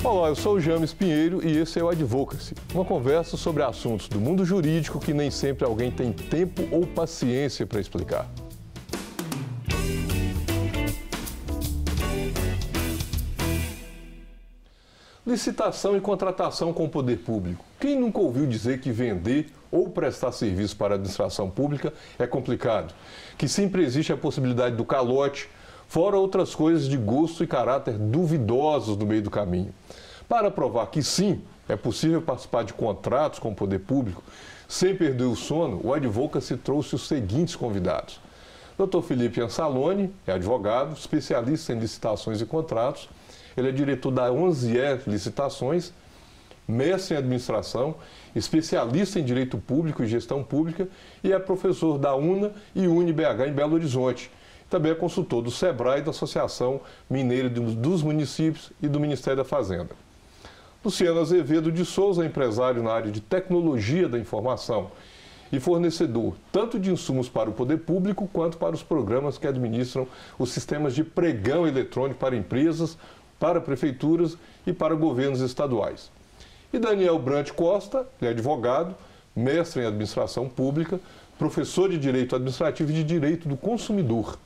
Olá, eu sou o James Pinheiro e esse é o Advocacy, uma conversa sobre assuntos do mundo jurídico que nem sempre alguém tem tempo ou paciência para explicar. Licitação e contratação com o poder público. Quem nunca ouviu dizer que vender ou prestar serviço para a administração pública é complicado? Que sempre existe a possibilidade do calote, fora outras coisas de gosto e caráter duvidosos no meio do caminho. Para provar que sim, é possível participar de contratos com o poder público, sem perder o sono, o Advocacy trouxe os seguintes convidados. Dr. Felipe Ansalone é advogado, especialista em licitações e contratos. Ele é diretor da 11E Licitações, mestre em administração, especialista em direito público e gestão pública e é professor da UNA e UniBH em Belo Horizonte. Também é consultor do SEBRAE, da Associação Mineira dos Municípios e do Ministério da Fazenda. Luciano Azevedo de Souza é empresário na área de tecnologia da informação e fornecedor tanto de insumos para o poder público quanto para os programas que administram os sistemas de pregão eletrônico para empresas, para prefeituras e para governos estaduais. E Daniel Brant Costa, ele é advogado, mestre em administração pública, professor de Direito Administrativo e de Direito do Consumidor.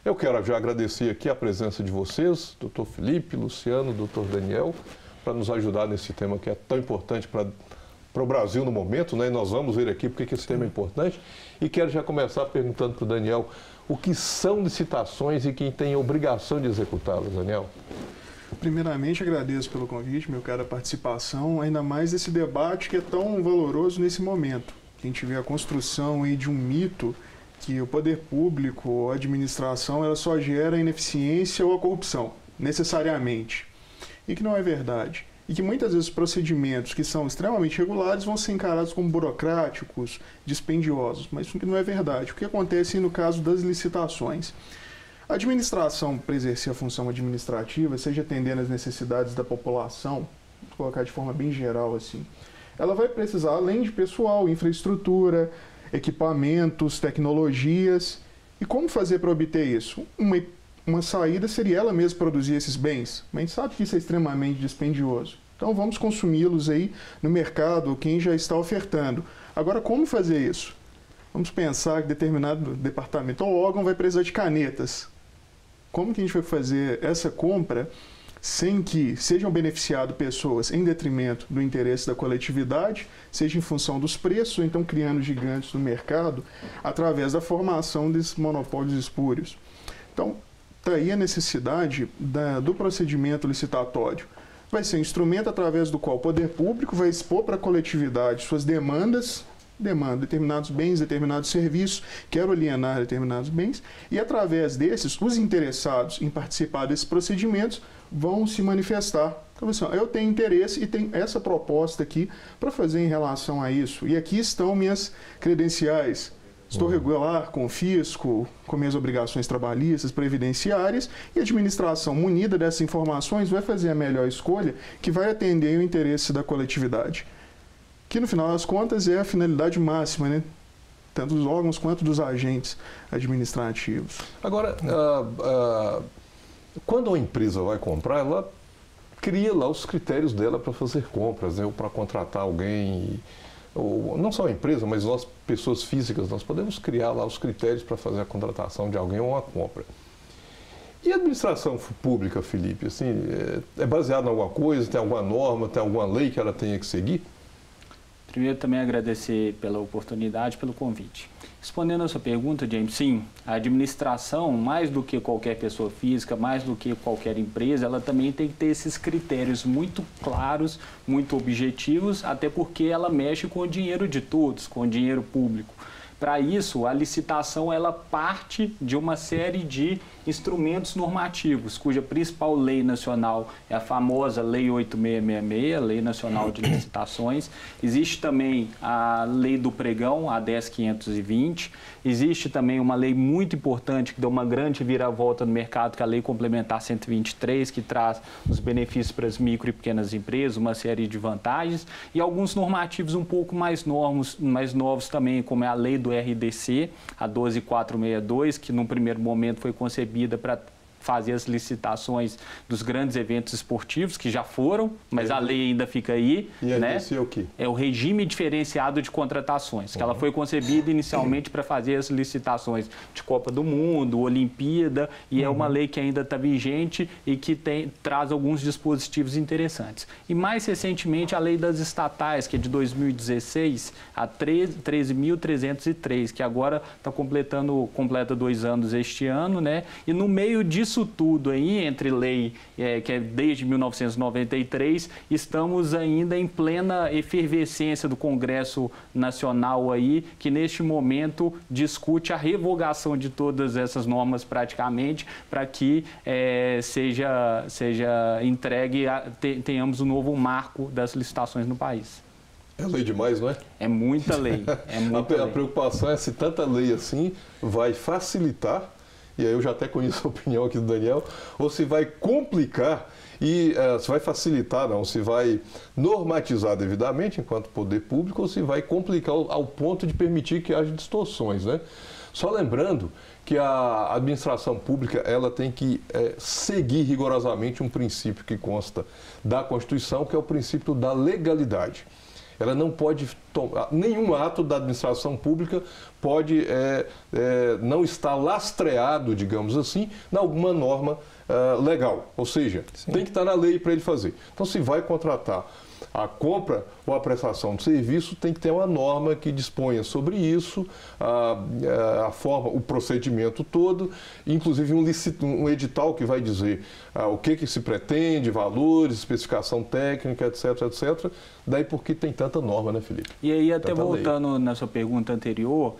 Eu quero já agradecer aqui a presença de vocês, doutor Felipe, Luciano, doutor Daniel, para nos ajudar nesse tema que é tão importante para o Brasil no momento, né? E nós vamos ver aqui porque que esse tema é importante. E quero já começar perguntando para o Daniel o que são licitações e quem tem a obrigação de executá-las, Daniel. Primeiramente, agradeço pelo convite, meu caro, a participação, ainda mais desse debate que é tão valoroso nesse momento. A gente vê a construção aí de um mito que o poder público, a administração, ela só gera ineficiência ou a corrupção, necessariamente. E que não é verdade. E que muitas vezes os procedimentos que são extremamente regulares vão ser encarados como burocráticos, dispendiosos, mas isso não é verdade. O que acontece no caso das licitações? A administração, para exercer a função administrativa, seja atendendo às necessidades da população, vou colocar de forma bem geral assim, ela vai precisar, além de pessoal, infraestrutura, equipamentos, tecnologias. E como fazer para obter isso? Uma saída seria ela mesma produzir esses bens, mas a gente sabe que isso é extremamente dispendioso. Então vamos consumi-los aí no mercado, quem já está ofertando. Agora, como fazer isso? Vamos pensar que determinado departamento ou órgão vai precisar de canetas. Como que a gente vai fazer essa compra sem que sejam beneficiadas pessoas em detrimento do interesse da coletividade, seja em função dos preços, ou então criando gigantes no mercado, através da formação desses monopólios espúrios? Então, está aí a necessidade do procedimento licitatório. Vai ser um instrumento através do qual o poder público vai expor para a coletividade suas demandas, determinados bens, determinados serviços, quero alienar determinados bens, e através desses, os interessados em participar desses procedimentos vão se manifestar. Então, assim, eu tenho interesse e tenho essa proposta aqui para fazer em relação a isso. E aqui estão minhas credenciais. Estou regular com o fisco, com minhas obrigações trabalhistas, previdenciárias, e a administração, munida dessas informações, vai fazer a melhor escolha que vai atender o interesse da coletividade. Que, no final das contas, é a finalidade máxima, né? Tanto dos órgãos quanto dos agentes administrativos. Agora, quando uma empresa vai comprar, ela cria lá os critérios dela para fazer compras, né? Ou para contratar alguém. Ou, não só a empresa, mas nós, pessoas físicas, nós podemos criar lá os critérios para fazer a contratação de alguém ou uma compra. E a administração pública, Felipe, assim, é baseada em alguma coisa, tem alguma norma, tem alguma lei que ela tenha que seguir? Primeiro, também agradecer pela oportunidade, pelo convite. Respondendo a sua pergunta, James, sim, a administração, mais do que qualquer pessoa física, mais do que qualquer empresa, ela também tem que ter esses critérios muito claros, muito objetivos, até porque ela mexe com o dinheiro de todos, com o dinheiro público. Para isso, a licitação ela parte de uma série de instrumentos normativos, cuja principal lei nacional é a famosa Lei 8666, Lei Nacional de Licitações. Existe também a Lei do Pregão, a 10.520. Existe também uma lei muito importante que deu uma grande viravolta no mercado, que é a Lei Complementar 123, que traz os benefícios para as micro e pequenas empresas, uma série de vantagens, e alguns normativos um pouco mais novos também, como é a Lei do RDC, a 12.462, que num primeiro momento foi concebida para fazer as licitações dos grandes eventos esportivos, que já foram, mas a lei ainda fica aí. E aí, esse é o quê? É o regime diferenciado de contratações, que ela foi concebida inicialmente para fazer as licitações de Copa do Mundo, Olimpíada, e é uma lei que ainda está vigente e que traz alguns dispositivos interessantes. E mais recentemente a lei das estatais, que é de 2016, a 13.303, que agora completa 2 anos este ano, né? E no meio disso tudo aí, entre lei que é desde 1993, estamos ainda em plena efervescência do Congresso Nacional aí, que neste momento discute a revogação de todas essas normas praticamente, para que seja entregue, tenhamos um novo marco das licitações no país. É lei demais, não é? É muita lei. A preocupação é se tanta lei assim vai facilitar, e aí eu já até conheço a opinião aqui do Daniel, ou se vai complicar e se vai facilitar, não, se vai normatizar devidamente enquanto poder público, ou se vai complicar ao ponto de permitir que haja distorções, né? Só lembrando que a administração pública ela tem que seguir rigorosamente um princípio que consta da Constituição, que é o princípio da legalidade. Ela não pode tomar, nenhum ato da administração pública pode não estar lastreado, digamos assim, em alguma norma legal. Ou seja, Sim. tem que estar na lei para ele fazer. Então, se vai contratar a compra ou a prestação de serviço, tem que ter uma norma que disponha sobre isso, a forma, o procedimento todo, inclusive um edital que vai dizer o que se pretende, valores, especificação técnica, etc, etc. Daí porque tem tanta norma, né, Felipe? E aí, até voltando na sua pergunta anterior,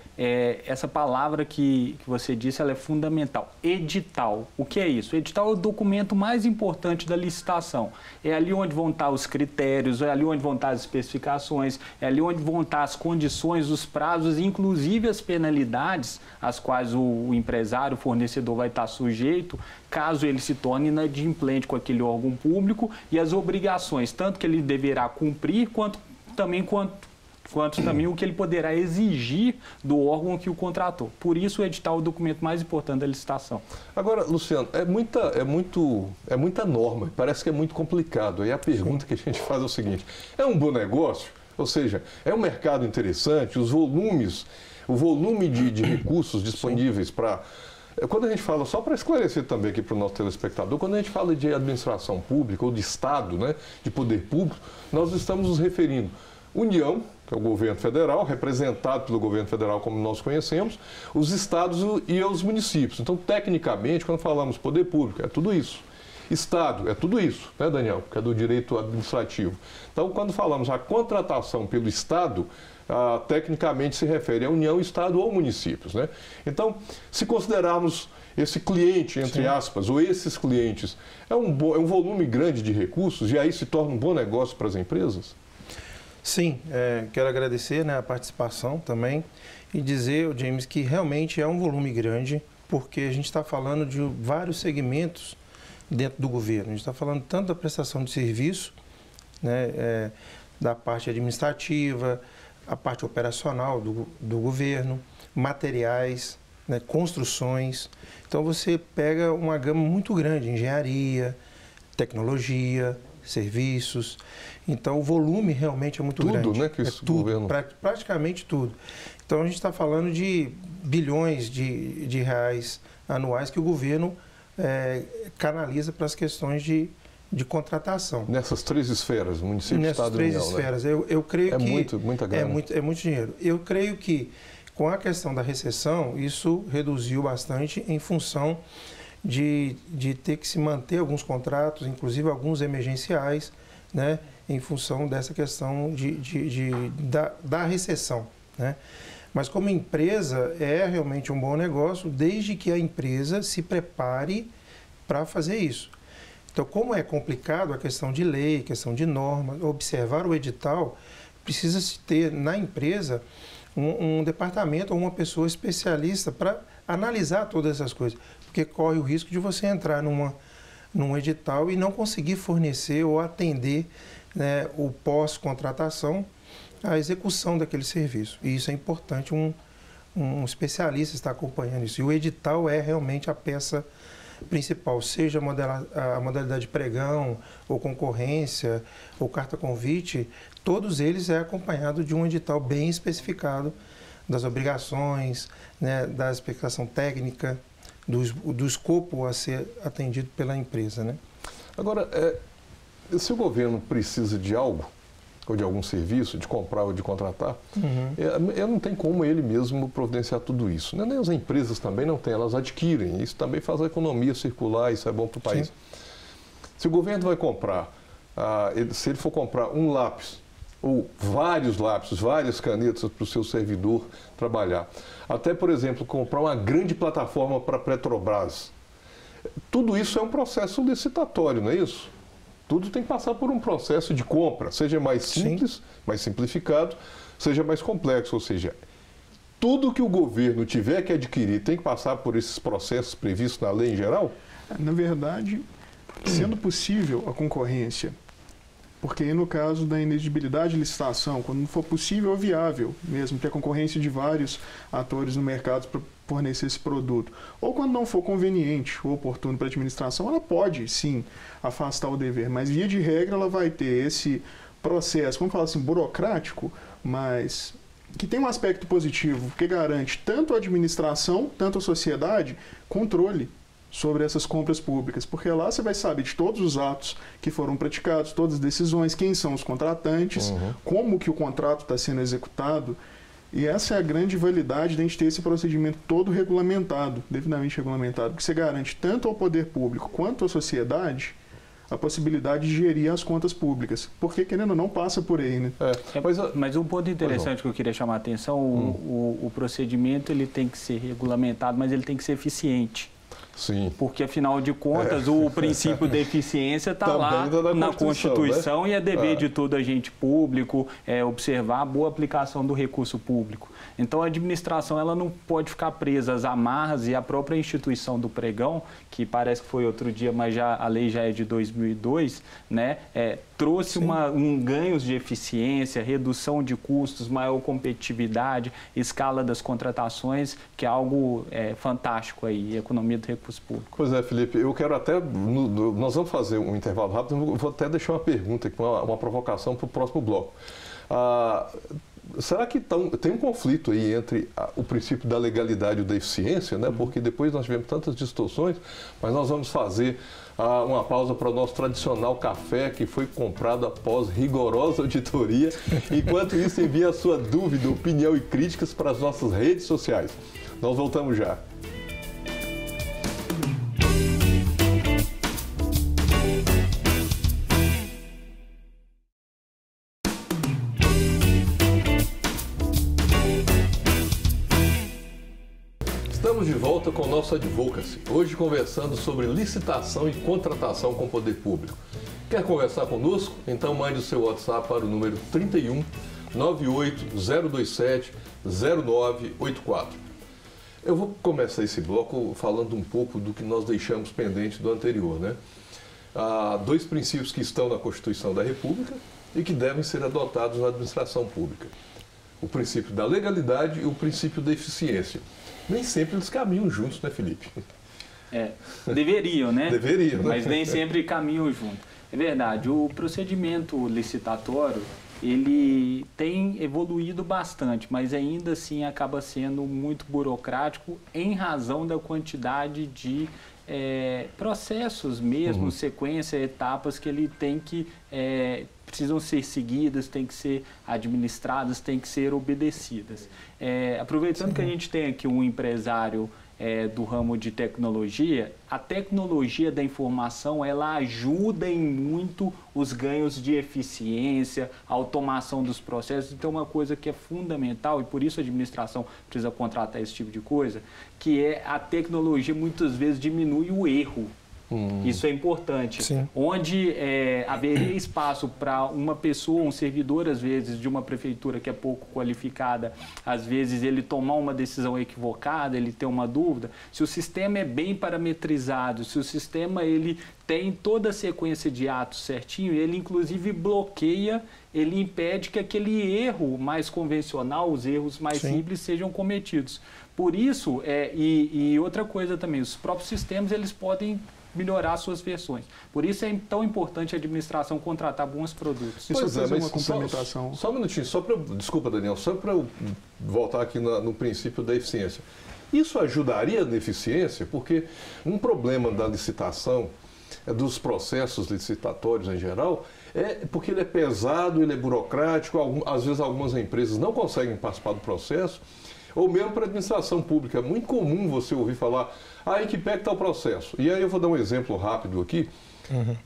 essa palavra que você disse, ela é fundamental. Edital. O que é isso? Edital é o documento mais importante da licitação. É ali onde vão estar os critérios, é ali onde vão estar as especificações, é ali onde vão estar as condições, os prazos, inclusive as penalidades às quais o empresário, o fornecedor vai estar sujeito, caso ele se torne inadimplente com aquele órgão público, e as obrigações, tanto que ele deverá cumprir, quanto também o que ele poderá exigir do órgão que o contratou. Por isso, o edital é o documento mais importante da licitação. Agora, Luciano, é muita norma, parece que é muito complicado. Aí a pergunta que a gente faz é o seguinte: é um bom negócio? Ou seja, é um mercado interessante? O volume de recursos disponíveis para... Quando a gente fala, só para esclarecer também aqui para o nosso telespectador, quando a gente fala de administração pública ou de Estado, né, de poder público, nós estamos nos referindo União, que é o governo federal, representado pelo governo federal como nós conhecemos, os estados e os municípios. Então, tecnicamente, quando falamos poder público, é tudo isso. Estado, é tudo isso, né, Daniel? Que é do direito administrativo. Então, quando falamos a contratação pelo Estado, tecnicamente se refere à União, Estado ou municípios, né? Então, se considerarmos esse cliente, entre Sim. aspas, ou esses clientes, é um volume grande de recursos e aí se torna um bom negócio para as empresas? Sim, quero agradecer, né, a participação também e dizer, James, que realmente é um volume grande, porque a gente está falando de vários segmentos dentro do governo. A gente está falando tanto da prestação de serviço, né, da parte administrativa, a parte operacional do governo, materiais, né, construções. Então você pega uma gama muito grande, engenharia, tecnologia, serviços. Então o volume realmente é muito grande. Tudo, né? Que esse tudo, governo... praticamente tudo. Então a gente está falando de bilhões de reais anuais que o governo canaliza para as questões de contratação. Nessas 3 esferas, município, Estado e União. Nessas 3 esferas. Né? Eu creio que... muita grana. É muito dinheiro. Eu creio que com a questão da recessão, isso reduziu bastante em função de ter que se manter alguns contratos, inclusive alguns emergenciais, né, em função dessa questão da recessão, né? Mas como empresa é realmente um bom negócio, desde que a empresa se prepare para fazer isso. Então, como é complicado a questão de lei, questão de normas, observar o edital, precisa-se ter na empresa um departamento ou uma pessoa especialista para analisar todas essas coisas, porque corre o risco de você entrar num edital e não conseguir fornecer ou atender, né, o pós-contratação, a execução daquele serviço. E isso é importante, um especialista estar acompanhando isso. E o edital é realmente a peça principal, seja a modalidade pregão, ou concorrência, ou carta convite, todos eles é acompanhado de um edital bem especificado das obrigações, né, da explicação técnica, do escopo a ser atendido pela empresa, né? Agora, se o governo precisa de algo, ou de algum serviço, de comprar ou de contratar, não tem como ele mesmo providenciar tudo isso. Nem as empresas também não têm, elas adquirem. Isso também faz a economia circular, isso é bom para o país. Sim. Se o governo vai comprar, se ele for comprar um lápis, ou vários lápis, várias canetas para o seu servidor trabalhar, até, por exemplo, comprar uma grande plataforma para a Petrobras, tudo isso é um processo licitatório, não é isso? Tudo tem que passar por um processo de compra, seja mais simples, sim, mais simplificado, seja mais complexo. Ou seja, tudo que o governo tiver que adquirir tem que passar por esses processos previstos na lei em geral? Na verdade, sendo possível a concorrência, porque aí no caso da ineligibilidade de licitação, quando não for possível ou viável mesmo ter concorrência de vários atores no mercado para fornecer esse produto, ou quando não for conveniente ou oportuno para a administração, ela pode sim afastar o dever, mas via de regra ela vai ter esse processo, vamos falar assim, burocrático, mas que tem um aspecto positivo, que garante tanto a administração, tanto a sociedade, controle sobre essas compras públicas, porque lá você vai saber de todos os atos que foram praticados, todas as decisões, quem são os contratantes, como que o contrato está sendo executado, e essa é a grande validade de a gente ter esse procedimento todo regulamentado, devidamente regulamentado, porque você garante tanto ao poder público quanto à sociedade a possibilidade de gerir as contas públicas, porque querendo ou não passa por aí, né? Mas um ponto interessante que eu queria chamar a atenção, o procedimento ele tem que ser regulamentado, mas ele tem que ser eficiente. Sim. Porque, afinal de contas, o princípio da eficiência está lá na Constituição, né? E é dever de todo agente público observar a boa aplicação do recurso público. Então, a administração ela não pode ficar presa às amarras, e a própria instituição do pregão, que parece que foi outro dia, mas a lei já é de 2002, né? Trouxe ganhos de eficiência, redução de custos, maior competitividade, escala das contratações, que é algo fantástico aí, economia do recurso público. Pois é, Felipe, eu quero até, nós vamos fazer um intervalo rápido, vou até deixar uma pergunta aqui, uma provocação para o próximo bloco. Será que tem um conflito aí entre o princípio da legalidade e da eficiência, né? Porque depois nós tivemos tantas distorções, mas nós vamos fazer uma pausa para o nosso tradicional café, que foi comprado após rigorosa auditoria. Enquanto isso, envie a sua dúvida, opinião e críticas para as nossas redes sociais. Nós voltamos já. Estamos de volta com o nosso Advocacy, hoje conversando sobre licitação e contratação com o poder público. Quer conversar conosco? Então mande o seu WhatsApp para o número 31 98 027 0984. Eu vou começar esse bloco falando um pouco do que nós deixamos pendente do anterior, né? Há dois princípios que estão na Constituição da República e que devem ser adotados na administração pública. O princípio da legalidade e o princípio da eficiência. Nem sempre eles caminham juntos, né, Felipe? Deveriam, né? Deveriam, né? Mas nem sempre caminham juntos. É verdade, o procedimento licitatório, ele tem evoluído bastante, mas ainda assim acaba sendo muito burocrático em razão da quantidade de processos mesmo, sequência, etapas que ele tem que precisam ser seguidas, têm que ser administradas, têm que ser obedecidas. Aproveitando que a gente tem aqui um empresário do ramo de tecnologia, a tecnologia da informação ela ajuda em muito os ganhos de eficiência, a automação dos processos. Então, uma coisa que é fundamental, e por isso a administração precisa contratar esse tipo de coisa, que a tecnologia muitas vezes diminui o erro. Isso é importante. Sim. Onde haveria espaço para uma pessoa, um servidor, às vezes, de uma prefeitura que é pouco qualificada, às vezes ele tomar uma decisão equivocada, ele ter uma dúvida. Se o sistema é bem parametrizado, se o sistema ele tem toda a sequência de atos certinho, ele inclusive bloqueia, ele impede que aquele erro mais convencional, os erros mais simples sejam cometidos. Por isso, e outra coisa também, os próprios sistemas eles podem melhorar suas versões. Por isso é tão importante a administração contratar bons produtos. Isso é fazer uma complementação. Só um minutinho, desculpa, Daniel, só para eu voltar aqui no princípio da eficiência. Isso ajudaria na eficiência? Porque um problema da licitação, dos processos licitatórios em geral, é porque ele é pesado, ele é burocrático, às vezes algumas empresas não conseguem participar do processo, ou mesmo para a administração pública. É muito comum você ouvir falar, em que pé está o processo? E aí eu vou dar um exemplo rápido aqui.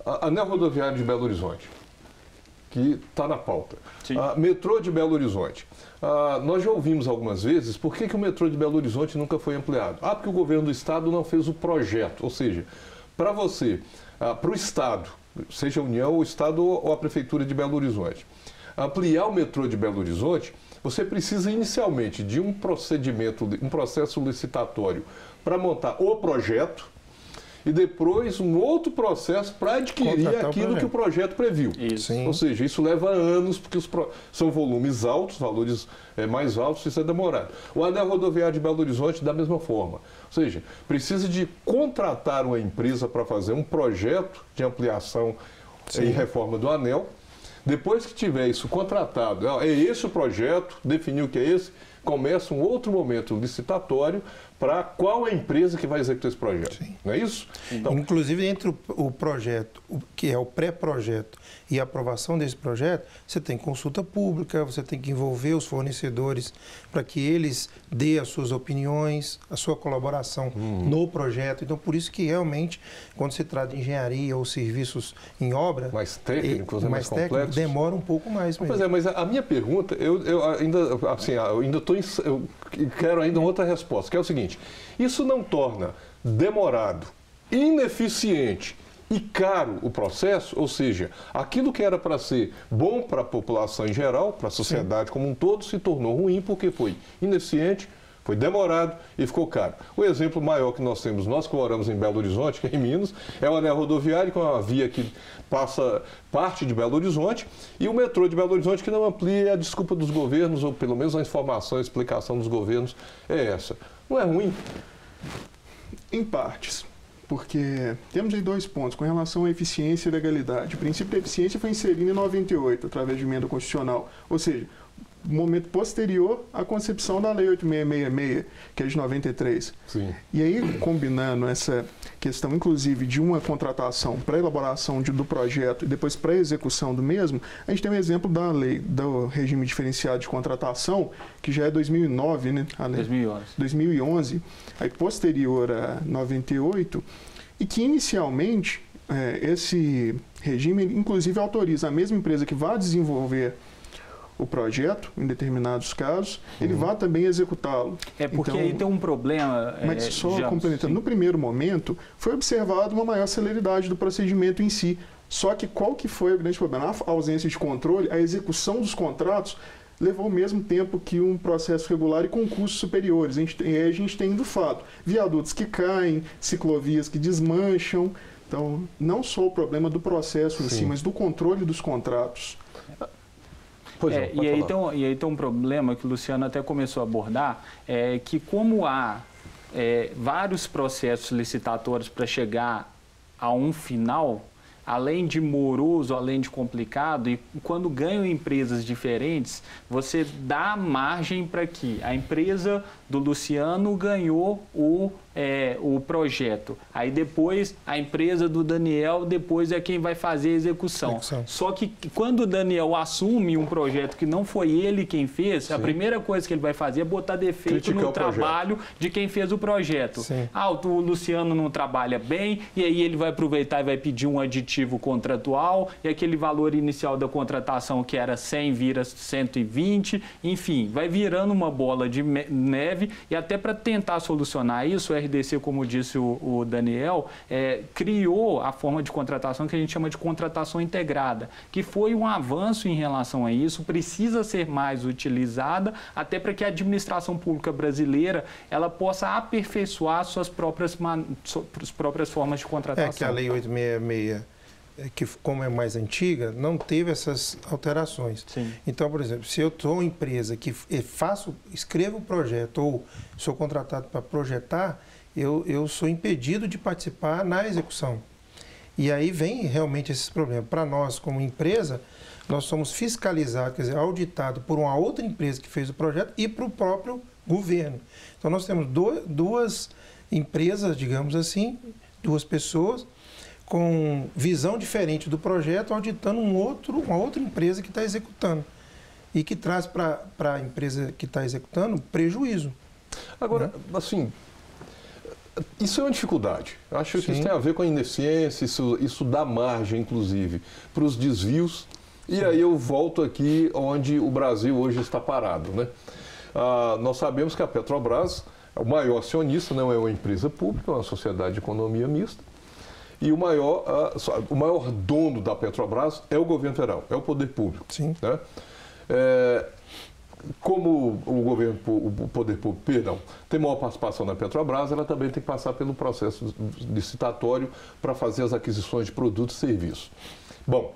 A Anel Rodoviário de Belo Horizonte, que está na pauta. Metrô de Belo Horizonte. Nós já ouvimos algumas vezes por que o metrô de Belo Horizonte nunca foi ampliado. Porque o governo do estado não fez o projeto. Ou seja, para você, para o estado, seja a União, o estado ou a prefeitura de Belo Horizonte, ampliar o metrô de Belo Horizonte, você precisa inicialmente de um procedimento, um processo licitatório para montar o projeto e depois um outro processo para adquirir aquilo que o projeto previu. Ou seja, isso leva anos, porque são volumes altos, valores mais altos, isso é demorado. O Anel Rodoviário de Belo Horizonte, da mesma forma. Ou seja, precisa de contratar uma empresa para fazer um projeto de ampliação e reforma do anel. Depois que tiver isso contratado, é esse o projeto, definiu que é esse, começa um outro momento licitatório para qual é a empresa que vai executar esse projeto. Não é isso? Então, inclusive, entre o projeto, que é o pré-projeto, e a aprovação desse projeto, você tem consulta pública, você tem que envolver os fornecedores para que eles dêem as suas opiniões, a sua colaboração no projeto. Então, por isso que realmente, quando se trata de engenharia ou serviços em obra, mais técnicos, mais complexos, demora um pouco mais mesmo. Pois é, mas a minha pergunta, eu quero ainda outra resposta, que é o seguinte: isso não torna demorado, ineficiente e caro o processo? Ou seja, aquilo que era para ser bom para a população em geral, para a sociedade como um todo, se tornou ruim porque foi ineficiente, foi demorado e ficou caro. O exemplo maior que nós temos, nós que moramos em Belo Horizonte, que é em Minas, é o Anel Rodoviário, com uma via que passa parte de Belo Horizonte, e o metrô de Belo Horizonte, que não amplia. A desculpa dos governos, ou pelo menos a informação, a explicação dos governos é essa. Não é ruim? Em partes. Porque temos aí dois pontos com relação à eficiência e legalidade. O princípio da eficiência foi inserido em 98, através de emenda constitucional. Ou seja, momento posterior à concepção da Lei 8666, que é de 93. Sim. E aí, combinando essa questão, inclusive, de uma contratação para elaboração do projeto e depois para execução do mesmo, a gente tem um exemplo da lei do regime diferenciado de contratação, que já é 2009, né? A lei 2011, aí posterior a 98, e que inicialmente esse regime, inclusive, autoriza a mesma empresa que vai desenvolver o projeto, em determinados casos, ele vai também executá-lo. Porque então, aí tem um problema... Mas só complementando, no primeiro momento, foi observado uma maior celeridade do procedimento em si. Só que qual que foi o grande problema? A ausência de controle, a execução dos contratos levou o mesmo tempo que um processo regular e concursos superiores. A gente tem do fato, viadutos que caem, ciclovias que desmancham. Então, não só o problema do processo em si, mas do controle dos contratos. E aí tem um problema que o Luciano até começou a abordar, que como há vários processos licitatórios para chegar a um final, além de moroso, além de complicado, e quando ganham empresas diferentes, você dá margem para que a empresa do Luciano ganhou o projeto. Aí depois a empresa do Daniel depois é quem vai fazer a execução. Só que quando o Daniel assume um projeto que não foi ele quem fez, a primeira coisa que ele vai fazer é botar defeito no trabalho de quem fez o projeto. O Luciano não trabalha bem, e aí ele vai aproveitar e vai pedir um aditivo competitivo contratual e aquele valor inicial da contratação que era 100 vira 120, enfim, vai virando uma bola de neve e até para tentar solucionar isso, o RDC, como disse o Daniel, criou a forma de contratação que a gente chama de contratação integrada, que foi um avanço em relação a isso, precisa ser mais utilizada até para que a administração pública brasileira ela possa aperfeiçoar suas próprias formas de contratação. Que a Lei 866, que como é mais antiga, não teve essas alterações. Sim. Então, por exemplo, se eu sou uma empresa que escrevo um projeto ou sou contratado para projetar, eu sou impedido de participar na execução. E aí vem realmente esses problemas. Para nós, como empresa, nós somos fiscalizados, quer dizer, auditados por uma outra empresa que fez o projeto e para o próprio governo. Então, nós temos duas empresas, digamos assim, duas pessoas com visão diferente do projeto, auditando uma outra empresa que está executando e que traz para a empresa que está executando prejuízo. Agora, assim, isso é uma dificuldade. Eu acho que isso tem a ver com a ineficiência, isso dá margem, inclusive, para os desvios. E aí eu volto aqui onde o Brasil hoje está parado, né? Nós sabemos que a Petrobras é o maior acionista, não é uma empresa pública, é uma sociedade de economia mista. E o maior dono da Petrobras é o governo federal, é o poder público. Sim. Né? Como o poder público, tem maior participação na Petrobras, ela também tem que passar pelo processo licitatório para fazer as aquisições de produtos e serviços. Bom,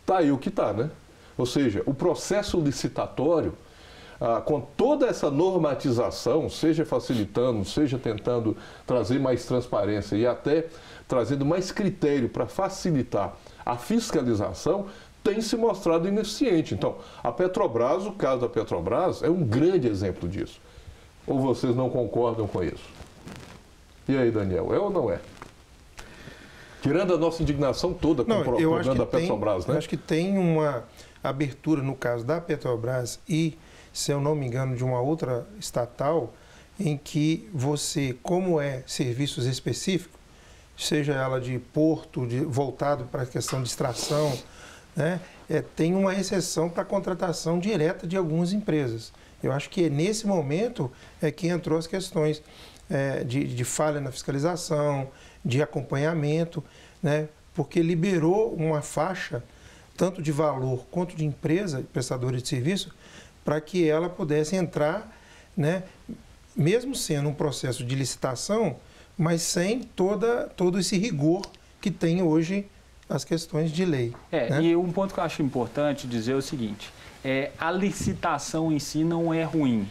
tá aí o que tá, né? Ou seja, o processo licitatório, com toda essa normatização, seja facilitando, seja tentando trazer mais transparência e até trazendo mais critério para facilitar a fiscalização, tem se mostrado ineficiente. Então, a Petrobras, o caso da Petrobras, é um grande exemplo disso. Ou vocês não concordam com isso? E aí, Daniel, é ou não é? Tirando a nossa indignação toda com o problema da Petrobras, né? Eu acho que tem uma abertura no caso da Petrobras e, se eu não me engano, de uma outra estatal, em que você, como é serviços específicos, seja ela de porto, voltado para a questão de extração, né, tem uma exceção para a contratação direta de algumas empresas. Eu acho que nesse momento é que entrou as questões de falha na fiscalização, de acompanhamento, né, porque liberou uma faixa, tanto de valor quanto de empresa, prestadora de serviço, para que ela pudesse entrar, né, mesmo sendo um processo de licitação, mas sem todo esse rigor que tem hoje as questões de lei. Né? E um ponto que eu acho importante dizer é o seguinte, a licitação em si não é ruim.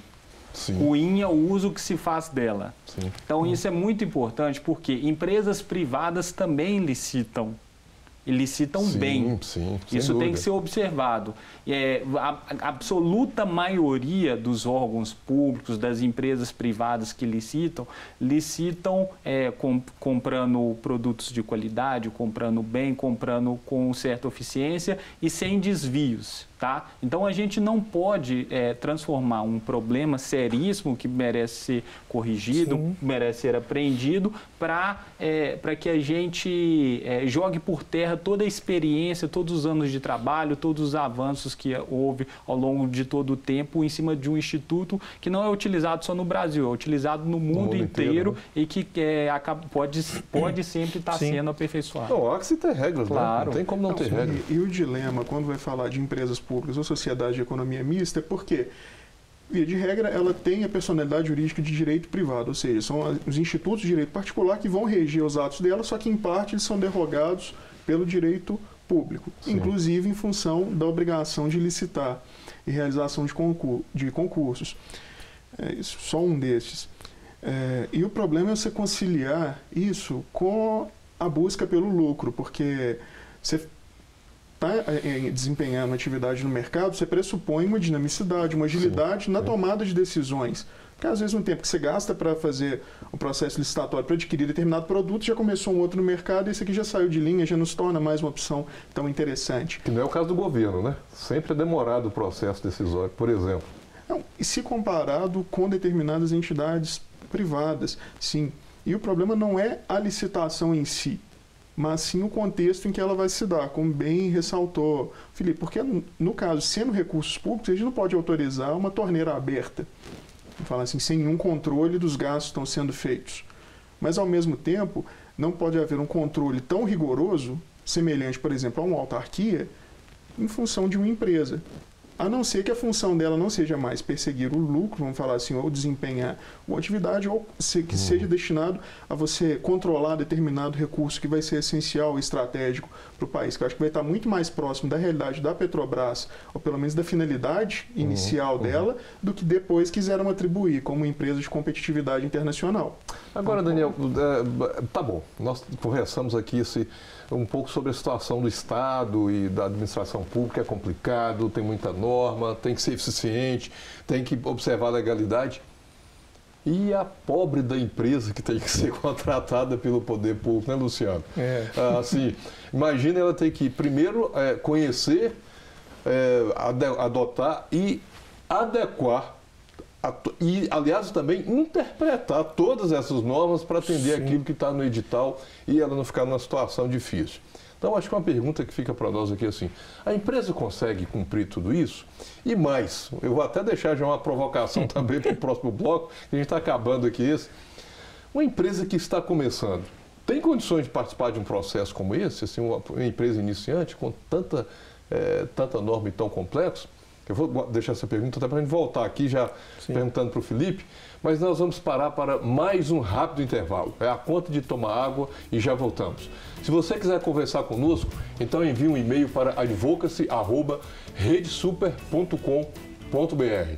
Sim. Ruim é o uso que se faz dela. Sim. Então isso é muito importante porque empresas privadas também licitam. E licitam bem. Sim, isso tem que ser observado. A absoluta maioria dos órgãos públicos, das empresas privadas que licitam comprando produtos de qualidade, comprando bem, comprando com certa eficiência e sem desvios. Tá? Então, a gente não pode transformar um problema seríssimo que merece ser corrigido, Sim. merece ser apreendido, para que a gente jogue por terra toda a experiência, todos os anos de trabalho, todos os avanços que houve ao longo de todo o tempo em cima de um instituto que não é utilizado só no Brasil, é utilizado no mundo inteiro, né? E que pode sempre estar sendo aperfeiçoado. Não, há que se ter regras, claro. Né? Não tem como não ter regras. E o dilema, quando vai falar de empresas públicas ou sociedade de economia mista, é porque, via de regra, ela tem a personalidade jurídica de direito privado, ou seja, são os institutos de direito particular que vão reger os atos dela, só que em parte eles são derrogados pelo direito público, Sim. inclusive em função da obrigação de licitar e realização de concursos. Isso, só um desses. E o problema é você conciliar isso com a busca pelo lucro, porque você está desempenhando uma atividade no mercado, você pressupõe uma dinamicidade, uma agilidade na tomada de decisões. Porque às vezes no tempo que você gasta para fazer o processo licitatório para adquirir determinado produto, já começou um outro no mercado e esse aqui já saiu de linha, já não se torna mais uma opção tão interessante. Que não é o caso do governo, né? Sempre é demorado o processo decisório, por exemplo. Não, e se comparado com determinadas entidades privadas, sim. E o problema não é a licitação em si. mas sim o contexto em que ela vai se dar, como bem ressaltou Felipe, porque no caso, sendo recursos públicos, a gente não pode autorizar uma torneira aberta, vamos falar assim, sem nenhum controle dos gastos que estão sendo feitos. Mas, ao mesmo tempo, não pode haver um controle tão rigoroso, semelhante, por exemplo, a uma autarquia, em função de uma empresa. A não ser que a função dela não seja mais perseguir o lucro, vamos falar assim, ou desempenhar uma atividade, ou que seja destinado a você controlar determinado recurso que vai ser essencial e estratégico para o país, que eu acho que vai estar muito mais próximo da realidade da Petrobras, ou pelo menos da finalidade inicial dela, do que depois quiseram atribuir como empresa de competitividade internacional. Agora, Daniel, tá bom, nós conversamos aqui um pouco sobre a situação do Estado e da administração pública, é complicado, tem muita norma, tem que ser eficiente, tem que observar a legalidade. E a pobre da empresa que tem que ser contratada pelo poder público, né, Luciano? Assim, imagina ela ter que primeiro conhecer, adotar e adequar e, aliás, também interpretar todas essas normas para atender aquilo que está no edital e ela não ficar numa situação difícil. Então, acho que uma pergunta que fica para nós aqui é assim, a empresa consegue cumprir tudo isso? E mais, eu vou até deixar já uma provocação também para o próximo bloco, que a gente está acabando aqui esse. Uma empresa que está começando, tem condições de participar de um processo como esse, assim, uma empresa iniciante com tanta norma e tão complexo? Eu vou deixar essa pergunta até para a gente voltar aqui já perguntando para o Felipe, mas nós vamos parar para mais um rápido intervalo. É a conta de tomar água e já voltamos. Se você quiser conversar conosco, então envie um e-mail para advocacy@redesuper.com.br.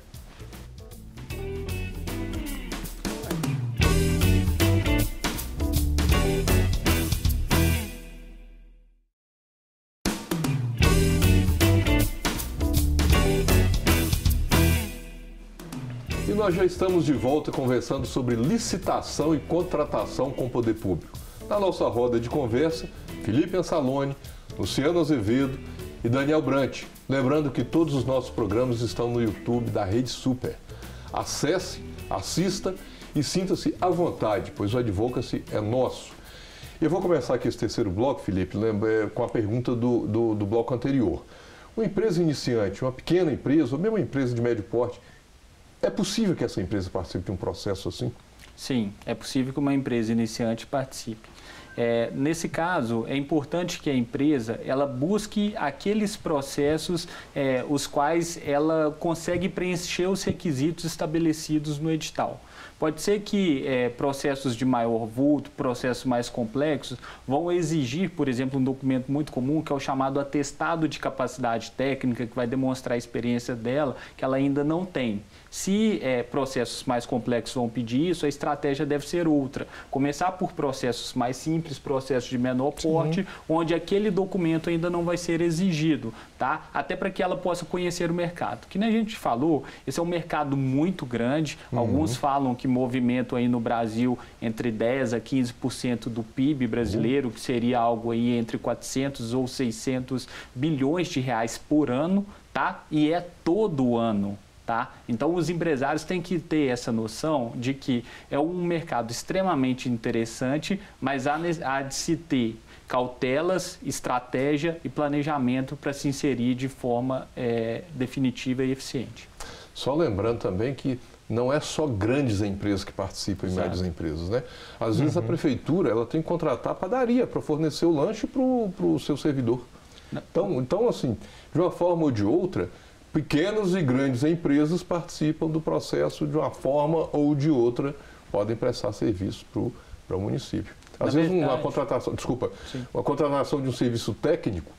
Nós já estamos de volta conversando sobre licitação e contratação com o poder público. Na nossa roda de conversa, Felipe Ansalone, Luciano Azevedo e Daniel Brant. Lembrando que todos os nossos programas estão no YouTube da Rede Super. Acesse, assista e sinta-se à vontade, pois o Advocacy é nosso. Eu vou começar aqui esse terceiro bloco, Felipe, com a pergunta do bloco anterior. Uma empresa iniciante, uma pequena empresa, ou mesmo uma empresa de médio porte, é possível que essa empresa participe de um processo assim? Sim, é possível que uma empresa iniciante participe. Nesse caso, é importante que a empresa ela busque aqueles processos os quais ela consegue preencher os requisitos estabelecidos no edital. Pode ser que processos de maior vulto, processos mais complexos, vão exigir, por exemplo, um documento muito comum, que é o chamado atestado de capacidade técnica, que vai demonstrar a experiência dela, que ela ainda não tem. Se processos mais complexos vão pedir isso, a estratégia deve ser outra. Começar por processos mais simples, processos de menor porte, onde aquele documento ainda não vai ser exigido, tá? Até para que ela possa conhecer o mercado. Que nem a gente falou, esse é um mercado muito grande. Alguns falam que movimento aí no Brasil entre 10% a 15% do PIB brasileiro, que seria algo aí entre 400 ou 600 bilhões de reais por ano, tá? E é todo ano. Tá? Então, os empresários têm que ter essa noção de que é um mercado extremamente interessante, mas há de se ter cautelas, estratégia e planejamento para se inserir de forma definitiva e eficiente. Só lembrando também que não é só grandes empresas que participam e médias empresas, né? Às vezes a prefeitura ela tem que contratar a padaria para fornecer o lanche para o seu servidor. Então, assim, de uma forma ou de outra, pequenas e grandes empresas participam do processo de uma forma ou de outra, podem prestar serviço para o município. Às vezes uma contratação de um serviço técnico,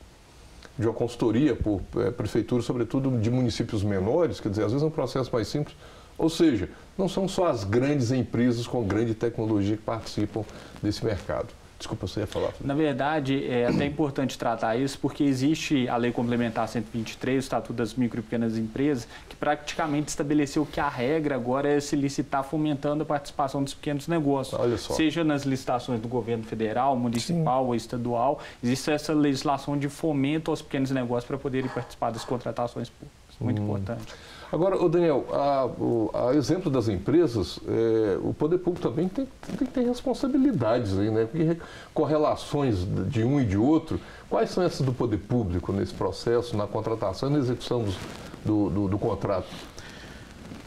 de uma consultoria por prefeituras, sobretudo de municípios menores, quer dizer, às vezes é um processo mais simples. Ou seja, não são só as grandes empresas com grande tecnologia que participam desse mercado. Desculpa, você ia falar. Na verdade, é até importante tratar isso, porque existe a Lei Complementar 123, o Estatuto das Micro e Pequenas Empresas, que praticamente estabeleceu que a regra agora é se licitar fomentando a participação dos pequenos negócios. Olha só. Seja nas licitações do governo federal, municipal ou estadual, existe essa legislação de fomento aos pequenos negócios para poderem participar das contratações públicas. muito importante. Agora, Daniel, a exemplo das empresas, o poder público também tem que ter responsabilidades aí, né? Porque correlações de um e de outro, quais são essas do poder público nesse processo, na contratação e na execução do contrato?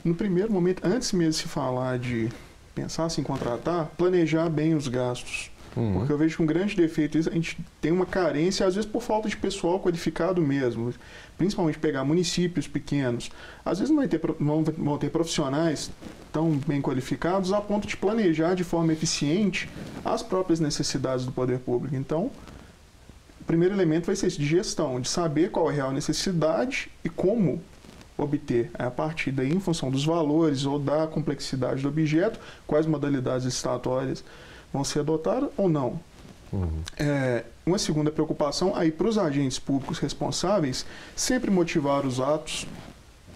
No primeiro momento, antes mesmo de se falar de pensar em contratar, planejar bem os gastos. Porque eu vejo que um grande defeito é a gente tem uma carência, às vezes por falta de pessoal qualificado mesmo, principalmente pegar municípios pequenos. Às vezes não vão ter profissionais tão bem qualificados a ponto de planejar de forma eficiente as próprias necessidades do poder público. Então, o primeiro elemento vai ser esse, de gestão, de saber qual é a real necessidade e como obter. A partir daí, em função dos valores ou da complexidade do objeto, quais modalidades licitatórias vão ser adotadas ou não. Uma segunda preocupação aí para os agentes públicos responsáveis, sempre motivar os atos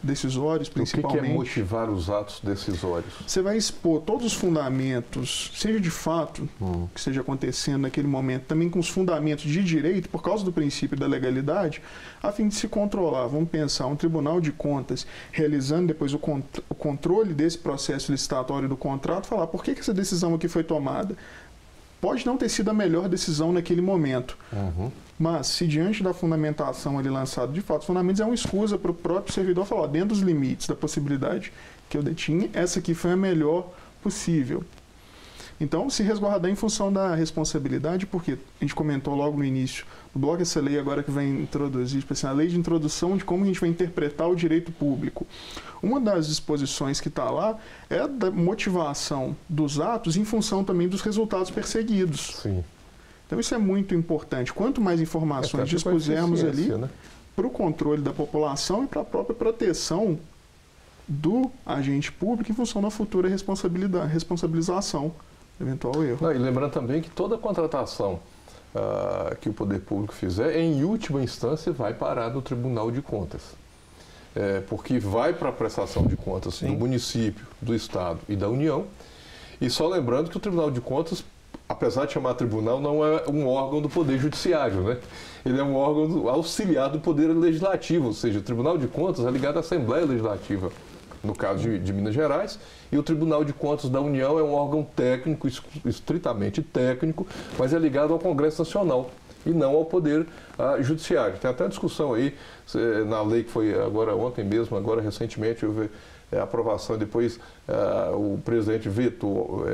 decisórios, principalmente. O que é motivar os atos decisórios? Você vai expor todos os fundamentos, seja de fato que esteja acontecendo naquele momento, também com os fundamentos de direito, por causa do princípio da legalidade, a fim de se controlar. Vamos pensar, um tribunal de contas realizando depois o controle desse processo licitatório do contrato, falar por que essa decisão aqui foi tomada. Pode não ter sido a melhor decisão naquele momento, mas se diante da fundamentação ali lançada, de fato, os fundamentos é uma escusa para o próprio servidor falar, dentro dos limites da possibilidade que eu detinha, essa aqui foi a melhor possível. Então, se resguardar em função da responsabilidade, porque a gente comentou logo no início do bloco essa lei agora que vai introduzir, tipo assim, a lei de introdução de como a gente vai interpretar o direito público. Uma das disposições que está lá é da motivação dos atos em função também dos resultados perseguidos. Sim. Então isso é muito importante. Quanto mais informações dispusermos ali para o controle da população e para a própria proteção do agente público em função da futura responsabilização, eventual erro. Não, e lembrando também que toda contratação que o poder público fizer, em última instância, vai parar no Tribunal de Contas. Porque vai para a prestação de contas do município, do Estado e da União. E só lembrando que o Tribunal de Contas, apesar de chamar tribunal, não é um órgão do Poder Judiciário, né? Ele é um órgão auxiliar do Poder Legislativo, ou seja, o Tribunal de Contas é ligado à Assembleia Legislativa, no caso de Minas Gerais, e o Tribunal de Contas da União é um órgão técnico, estritamente técnico, mas é ligado ao Congresso Nacional e não ao Poder Judiciário. Tem até discussão aí na lei que foi agora ontem mesmo, agora recentemente, houve a aprovação, depois o presidente vetou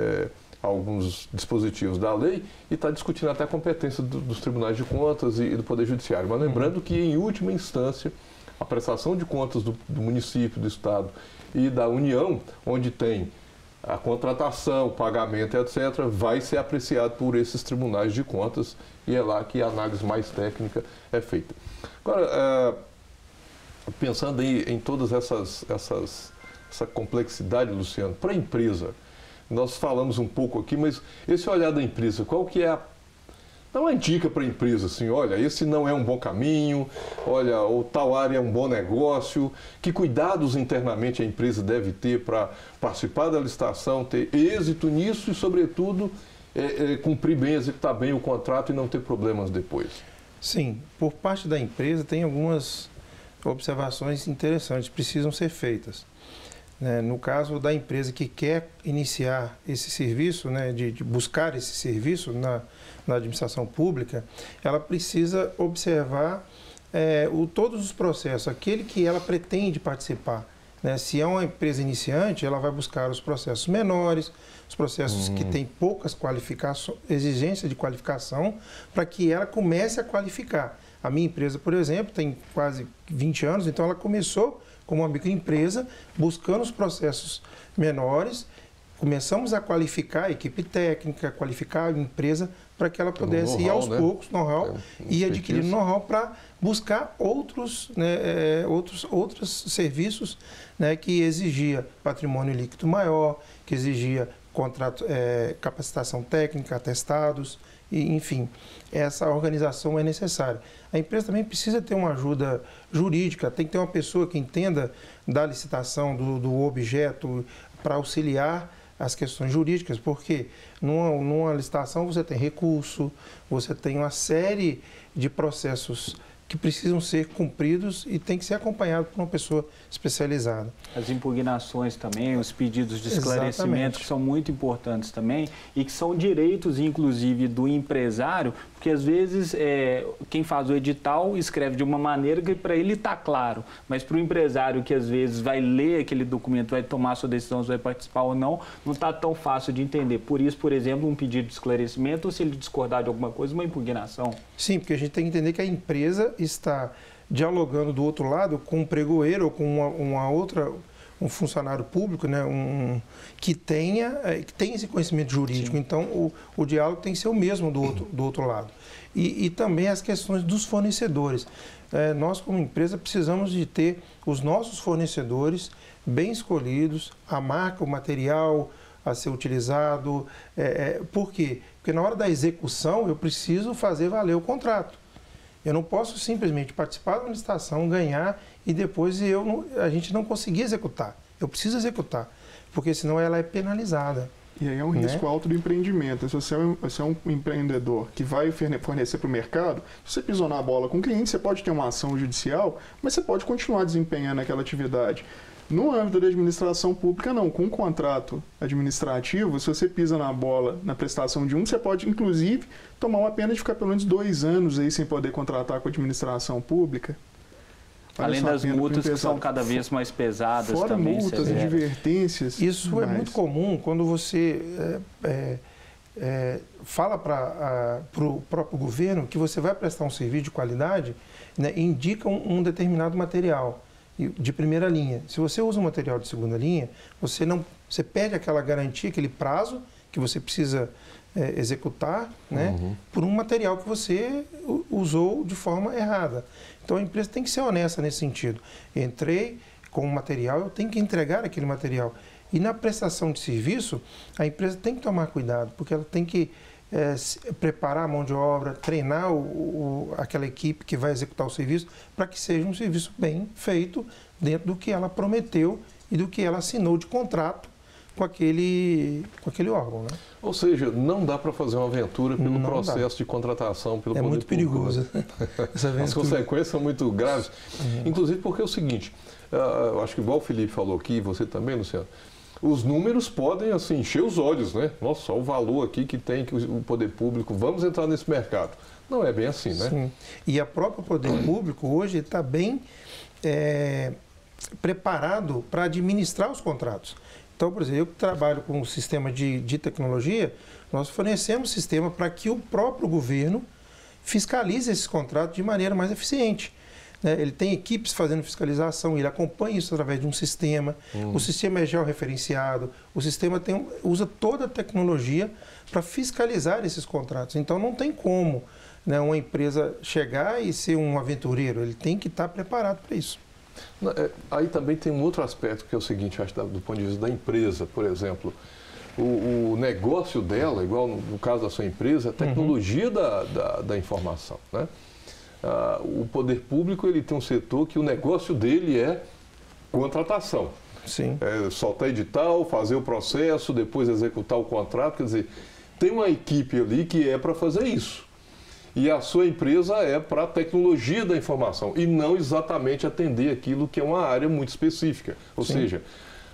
alguns dispositivos da lei e está discutindo até a competência dos tribunais de contas e do Poder Judiciário. Mas lembrando que, em última instância, a prestação de contas do município, do Estado e da União, onde tem a contratação, o pagamento, etc., vai ser apreciado por esses tribunais de contas e é lá que a análise mais técnica é feita. Agora, pensando aí em todas essa complexidade, Luciano, para a empresa, nós falamos um pouco aqui, mas esse olhar da empresa, qual que é dá uma dica para a empresa, assim, olha, esse não é um bom caminho, olha, ou tal área é um bom negócio, que cuidados internamente a empresa deve ter para participar da licitação, ter êxito nisso e, sobretudo, cumprir bem, executar bem o contrato e não ter problemas depois? Sim, por parte da empresa tem algumas observações interessantes, precisam ser feitas. No caso da empresa que quer iniciar esse serviço, de buscar esse serviço na administração pública, ela precisa observar todos os processos, aquele que ela pretende participar. Se é uma empresa iniciante, ela vai buscar os processos menores, os processos que têm poucas qualificações, exigência de qualificação, para que ela comece a qualificar. A minha empresa, por exemplo, tem quase 20 anos, então ela começou como uma microempresa, buscando os processos menores, começamos a qualificar a equipe técnica, qualificar a empresa para que ela pudesse ir aos poucos, know-how, e adquirindo know-how para buscar outros serviços que exigia patrimônio líquido maior, que exigia contrato, capacitação técnica, atestados, e, enfim, essa organização é necessária. A empresa também precisa ter uma ajuda jurídica, tem que ter uma pessoa que entenda da licitação, do objeto, para auxiliar as questões jurídicas, porque numa licitação você tem recurso, você tem uma série de processos que precisam ser cumpridos e tem que ser acompanhado por uma pessoa especializada. As impugnações também, os pedidos de esclarecimento, que são muito importantes também e que são direitos, inclusive, do empresário, porque às vezes quem faz o edital escreve de uma maneira que para ele está claro, mas para o empresário que às vezes vai ler aquele documento, vai tomar sua decisão se vai participar ou não está tão fácil de entender. Por isso, por exemplo, um pedido de esclarecimento ou se ele discordar de alguma coisa, uma impugnação. Sim, porque a gente tem que entender que a empresa está dialogando do outro lado com um pregoeiro ou com um funcionário público, né, que tem esse conhecimento jurídico. Sim. Então, o diálogo tem que ser o mesmo do outro lado. E também as questões dos fornecedores. Nós, como empresa, precisamos de ter os nossos fornecedores bem escolhidos, a marca, o material a ser utilizado. Por quê? Porque na hora da execução, eu preciso fazer valer o contrato. Eu não posso simplesmente participar da licitação, ganhar e depois a gente não conseguir executar. Eu preciso executar, porque senão ela é penalizada. E aí é um risco alto do empreendimento. Se você é um empreendedor que vai fornecer para o mercado, se você pisou na bola com o cliente, você pode ter uma ação judicial, mas você pode continuar desempenhando aquela atividade. No âmbito da administração pública, não. Com um contrato administrativo, se você pisa na bola na prestação de você pode, inclusive, tomar uma pena de ficar pelo menos 2 anos aí sem poder contratar com a administração pública. Além das multas que são cada vez mais pesadas fora também. Multas, advertências. Isso é muito comum quando você fala para o próprio governo que você vai prestar um serviço de qualidade, né, e indica um determinado material de primeira linha. Se você usa um material de segunda linha, você perde aquela garantia, aquele prazo que você precisa executar, né, por um material que você usou de forma errada. Então a empresa tem que ser honesta nesse sentido. Entrei com um material, eu tenho que entregar aquele material. E na prestação de serviço, a empresa tem que tomar cuidado, porque ela tem que preparar a mão de obra, treinar aquela equipe que vai executar o serviço, para que seja um serviço bem feito dentro do que ela prometeu e do que ela assinou de contrato com aquele órgão. Né? Ou seja, não dá para fazer uma aventura pelo processo de contratação pelo poder muito público. Perigoso. Né? As consequências são muito graves. Inclusive porque é o seguinte, eu acho que igual o Felipe falou aqui, e você também, Luciano, os números podem assim, encher os olhos, né? Nossa, o valor aqui que tem que o poder público, vamos entrar nesse mercado. Não é bem assim, né? Sim. E a própria poder público hoje está bem preparado para administrar os contratos. Então, por exemplo, eu que trabalho com um sistema de tecnologia, nós fornecemos sistema para que o próprio governo fiscalize esses contratos de maneira mais eficiente. Ele tem equipes fazendo fiscalização, ele acompanha isso através de um sistema. O sistema é georreferenciado, o sistema usa toda a tecnologia para fiscalizar esses contratos. Então não tem como, né, uma empresa chegar e ser um aventureiro, ele tem que estar preparado para isso. Aí também tem um outro aspecto que é o seguinte, acho, do ponto de vista da empresa, por exemplo. O negócio dela, igual no caso da sua empresa, é a tecnologia da informação, né? O poder público ele tem um setor que o negócio dele é contratação. Sim. Soltar edital, fazer o processo, depois executar o contrato. Quer dizer, tem uma equipe ali que é para fazer isso. E a sua empresa é para a tecnologia da informação e não exatamente atender aquilo que é uma área muito específica. Ou seja,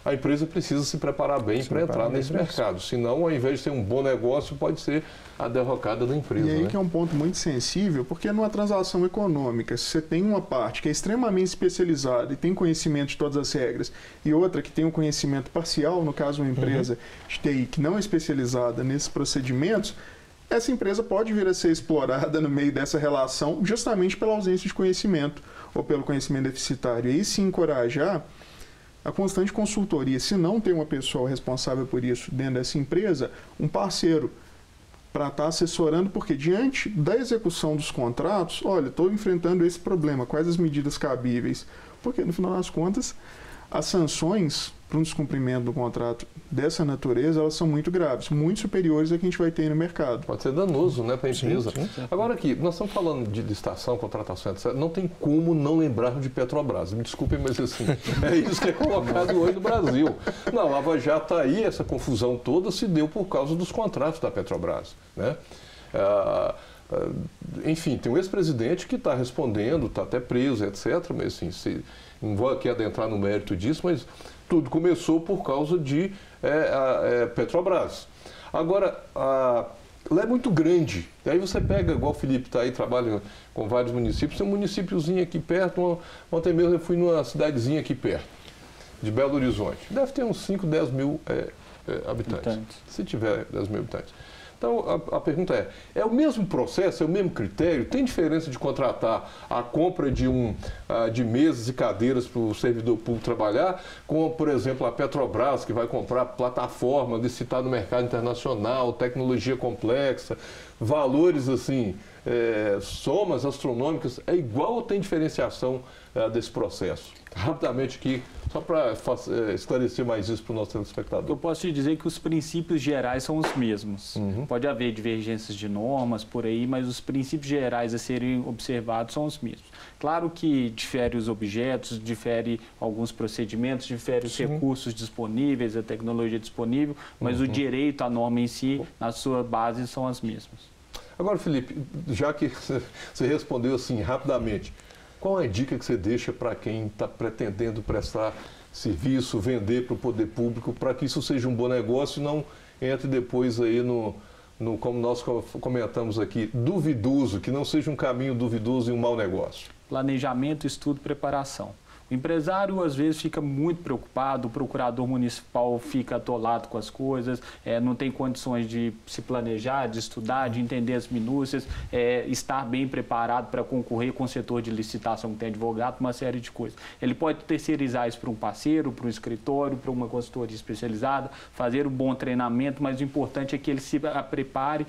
a empresa precisa se preparar bem para entrar nesse mercado. Senão, ao invés de ser um bom negócio, pode ser a derrocada da empresa. E aí, né? que é um ponto muito sensível, porque numa transação econômica, se você tem uma parte que é extremamente especializada e tem conhecimento de todas as regras, e outra que tem um conhecimento parcial, no caso uma empresa de TI que não é especializada nesses procedimentos, essa empresa pode vir a ser explorada no meio dessa relação justamente pela ausência de conhecimento ou pelo conhecimento deficitário. E aí se encorajar a constante consultoria, se não tem uma pessoa responsável por isso dentro dessa empresa, um parceiro para estar assessorando, porque diante da execução dos contratos, olha, estou enfrentando esse problema, quais as medidas cabíveis? Porque, no final das contas, as sanções para um descumprimento do contrato dessa natureza, elas são muito graves, muito superiores a que a gente vai ter no mercado. Pode ser danoso, né, para a empresa. Sim. Agora aqui, nós estamos falando de licitação, contratação, etc. Não tem como não lembrar de Petrobras. Me desculpem, mas assim, é isso que é colocado hoje no Brasil. Na Lava Jato aí, essa confusão toda se deu por causa dos contratos da Petrobras, né? enfim, tem um ex-presidente que está respondendo, está até preso, etc. Mas assim, não vou aqui adentrar no mérito disso, mas tudo começou por causa de Petrobras. Agora, ela é muito grande. E aí você pega, igual o Felipe está aí, trabalha com vários municípios, tem um municípiozinho aqui perto, ontem mesmo eu fui numa cidadezinha aqui perto, de Belo Horizonte. Deve ter uns 5, 10 mil habitantes, se tiver 10 mil habitantes. Então, a pergunta é o mesmo processo, é o mesmo critério? Tem diferença de contratar a compra de mesas e cadeiras para o servidor público trabalhar, com, por exemplo, a Petrobras, que vai comprar plataforma, licitar no mercado internacional, tecnologia complexa, valores assim, somas astronômicas, é igual ou tem diferenciação desse processo? Rapidamente aqui, só para esclarecer mais isso para o nosso telespectador. Eu posso te dizer que os princípios gerais são os mesmos. Pode haver divergências de normas por aí, mas os princípios gerais a serem observados são os mesmos. Claro que difere os objetos, difere alguns procedimentos, difere os recursos disponíveis, a tecnologia disponível, mas o direito, a norma em si, na sua base, são as mesmas. Agora, Felipe, já que você respondeu assim rapidamente, qual é a dica que você deixa para quem está pretendendo prestar serviço, vender para o poder público, para que isso seja um bom negócio e não entre depois aí como nós comentamos aqui, duvidoso, que não seja um caminho duvidoso e um mau negócio? Planejamento, estudo, preparação. O empresário, às vezes, fica muito preocupado, o procurador municipal fica atolado com as coisas, não tem condições de se planejar, de estudar, de entender as minúcias, estar bem preparado para concorrer com o setor de licitação que tem advogado, uma série de coisas. Ele pode terceirizar isso para um parceiro, para um escritório, para uma consultoria especializada, fazer um bom treinamento, mas o importante é que ele se prepare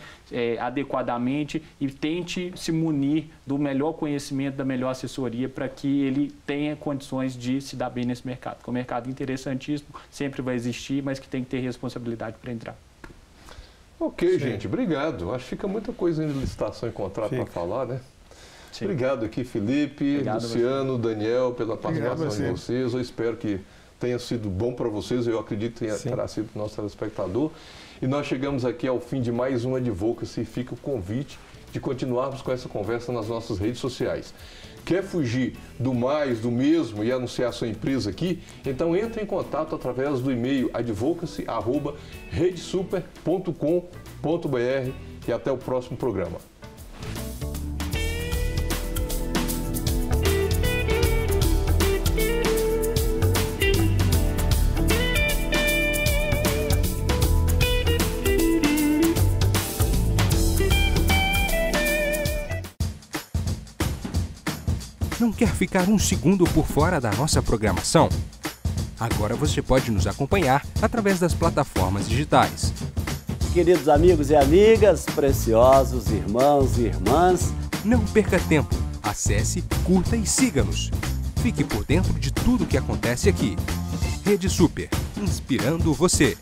adequadamente e tente se munir do melhor conhecimento, da melhor assessoria, para que ele tenha condições de se dar bem nesse mercado. Porque o mercado interessantíssimo sempre vai existir, mas que tem que ter responsabilidade para entrar. Ok, gente, obrigado. Acho que fica muita coisa em licitação e contrato para falar, né? Sim. Obrigado aqui, Felipe, obrigado, Luciano, Daniel, pela participação de vocês. Eu espero que tenha sido bom para vocês, eu acredito que terá sido para o nosso telespectador. E nós chegamos aqui ao fim de mais um Advocacy. Fica o convite de continuarmos com essa conversa nas nossas redes sociais. Quer fugir do mais, do mesmo e anunciar sua empresa aqui? Então entre em contato através do e-mail advocacy@redesuper.com.br e até o próximo programa. Não quer ficar um segundo por fora da nossa programação? Agora você pode nos acompanhar através das plataformas digitais. Queridos amigos e amigas, preciosos irmãos e irmãs, não perca tempo. Acesse, curta e siga-nos. Fique por dentro de tudo o que acontece aqui. Rede Super, inspirando você.